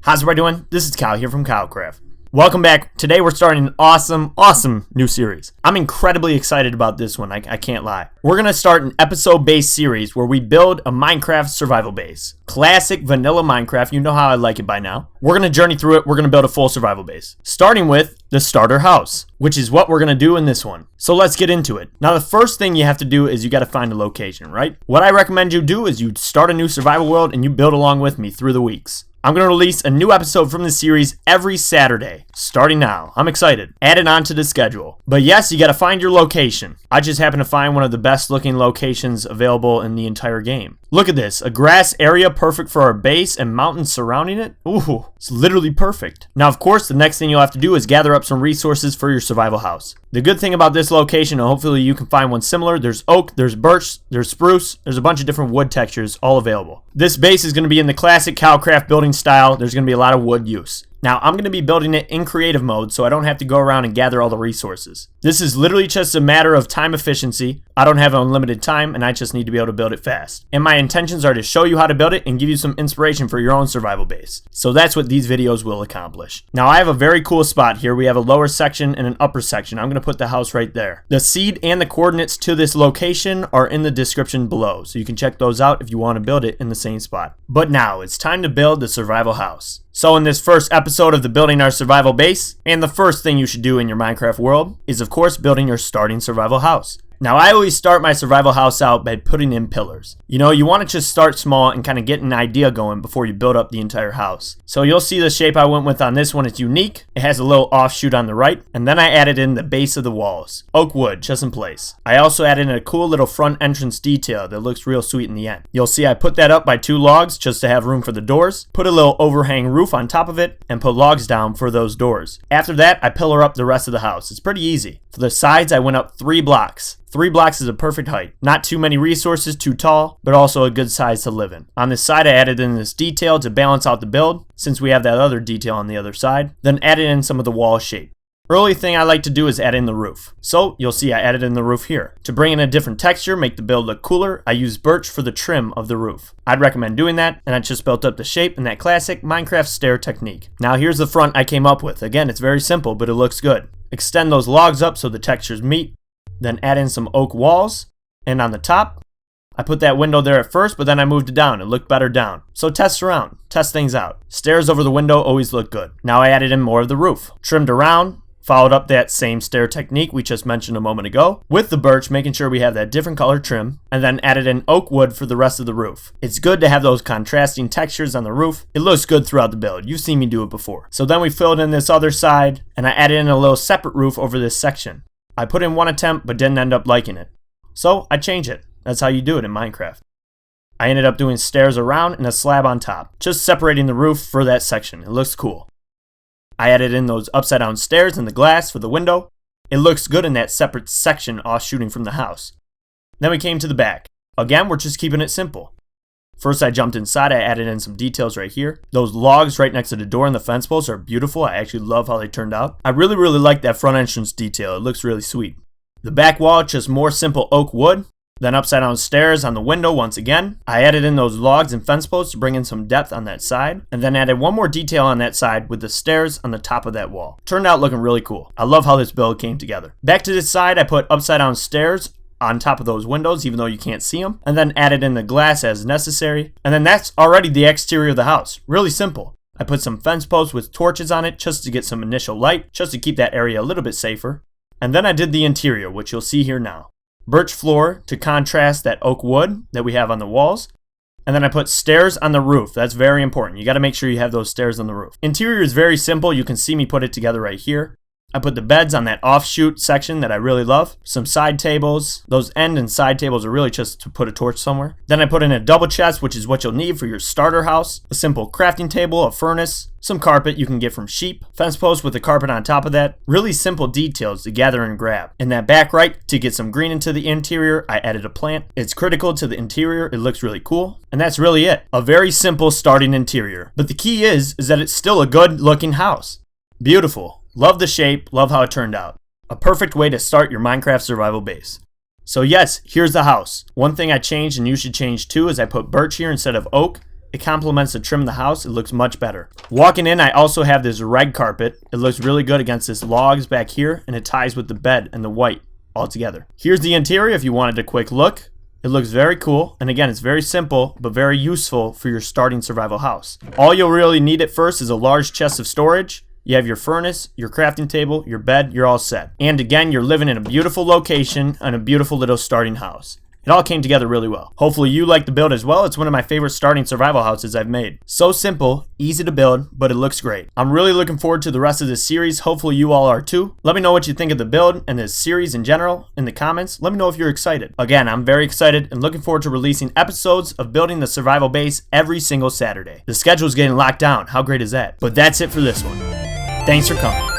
How's everybody doing? This is Kyle here from KyleKraft. Welcome back. Today we're starting an awesome new series. I'm incredibly excited about this one, I can't lie. We're going to start an episode-based series where we build a Minecraft survival base. Classic vanilla Minecraft, you know how I like it by now. We're going to journey through it, we're going to build a full survival base. Starting with the starter house, which is what we're going to do in this one. So let's get into it. Now the first thing you have to do is you got to find a location, right? What I recommend you do is you start a new survival world and you build along with me through the weeks. I'm going to release a new episode from this series every Saturday, starting now. I'm excited. Add it onto the schedule. But yes, you got to find your location. I just happen to find one of the best looking locations available in the entire game. Look at this, a grass area perfect for our base and mountains surrounding it. Ooh, it's literally perfect. Now, of course, the next thing you'll have to do is gather up some resources for your survival house. The good thing about this location, and hopefully you can find one similar, there's oak, there's birch, there's spruce, there's a bunch of different wood textures all available. This base is going to be in the classic KyleKraft building style. There's going to be a lot of wood use. Now, I'm going to be building it in creative mode so I don't have to go around and gather all the resources. This is literally just a matter of time efficiency. I don't have unlimited time and I just need to be able to build it fast. And my intentions are to show you how to build it and give you some inspiration for your own survival base. So that's what these videos will accomplish. Now, I have a very cool spot here. We have a lower section and an upper section. I'm going to put the house right there. The seed and the coordinates to this location are in the description below, so you can check those out if you want to build it in the same spot. But now it's time to build the survival house. So in this first episode of the Building Our Survival Base, and the first thing you should do in your Minecraft world is of course building your starting survival house. Now I always start my survival house out by putting in pillars. You know, you want to just start small and kind of get an idea going before you build up the entire house. So you'll see the shape I went with on this one. It's unique. It has a little offshoot on the right, and then I added in the base of the walls. Oak wood, just in place. I also added in a cool little front entrance detail that looks real sweet in the end. You'll see I put that up by 2 logs just to have room for the doors, put a little overhang roof on top of it, and put logs down for those doors. After that, I pillar up the rest of the house. It's pretty easy. For the sides, I went up 3 blocks. 3 blocks is a perfect height. Not too many resources, too tall, but also a good size to live in. On this side, I added in this detail to balance out the build, since we have that other detail on the other side. Then added in some of the wall shape. Early thing I like to do is add in the roof. So you'll see I added in the roof here. To bring in a different texture, make the build look cooler, I used birch for the trim of the roof. I'd recommend doing that, and I just built up the shape in that classic Minecraft stair technique. Now here's the front I came up with. Again, it's very simple, but it looks good. Extend those logs up so the textures meet. Then add in some oak walls, and on the top, I put that window there at first, but then I moved it down. It looked better down. So test around, test things out. Stairs over the window always look good. Now I added in more of the roof. Trimmed around, followed up that same stair technique we just mentioned a moment ago, with the birch, making sure we have that different color trim, and then added in oak wood for the rest of the roof. It's good to have those contrasting textures on the roof. It looks good throughout the build. You've seen me do it before. So then we filled in this other side, and I added in a little separate roof over this section. I put in one attempt but didn't end up liking it. So I changed it. That's how you do it in Minecraft. I ended up doing stairs around and a slab on top, just separating the roof for that section. It looks cool. I added in those upside down stairs and the glass for the window. It looks good in that separate section offshooting from the house. Then we came to the back. Again, we're just keeping it simple. First I jumped inside, I added in some details right here. Those logs right next to the door and the fence posts are beautiful. I actually love how they turned out. I really like that front entrance detail. It looks really sweet. The back wall, just more simple oak wood. Then upside down stairs on the window once again. I added in those logs and fence posts to bring in some depth on that side. And then added one more detail on that side with the stairs on the top of that wall. Turned out looking really cool. I love how this build came together. Back to this side, I put upside down stairs on top of those windows, even though you can't see them, and then added in the glass as necessary. And then that's already the exterior of the house. Really simple. I put some fence posts with torches on it just to get some initial light, just to keep that area a little bit safer. And then I did the interior, which you'll see here now. Birch floor to contrast that oak wood that we have on the walls. And then I put stairs on the roof. That's very important. You got to make sure you have those stairs on the roof. Interior is very simple. You can see me put it together right here. I put the beds on that offshoot section that I really love. Some side tables. Those end and side tables are really just to put a torch somewhere. Then I put in a double chest, which is what you'll need for your starter house. A simple crafting table, a furnace, some carpet you can get from sheep, fence post with a carpet on top of that. Really simple details to gather and grab. In that back right, to get some green into the interior, I added a plant. It's critical to the interior. It looks really cool. And that's really it. A very simple starting interior. But the key is that it's still a good looking house. Beautiful. Love the shape, love how it turned out. A perfect way to start your Minecraft survival base. So yes, here's the house. One thing I changed and you should change too is I put birch here instead of oak. it complements the trim of the house. It looks much better. Walking in, I also have this red carpet. It looks really good against this logs back here, and it ties with the bed and the white all together. Here's the interior if you wanted a quick look. It looks very cool, and again, it's very simple, but very useful for your starting survival house. All you'll really need at first is a large chest of storage. You have your furnace, your crafting table, your bed, you're all set. And again, you're living in a beautiful location and a beautiful little starting house. It all came together really well. Hopefully you like the build as well. It's one of my favorite starting survival houses I've made. So simple, easy to build, but it looks great. I'm really looking forward to the rest of this series. Hopefully you all are too. Let me know what you think of the build and this series in general in the comments. Let me know if you're excited. Again, I'm very excited and looking forward to releasing episodes of building the survival base every single Saturday. The schedule's getting locked down. How great is that? But that's it for this one. Thanks for coming.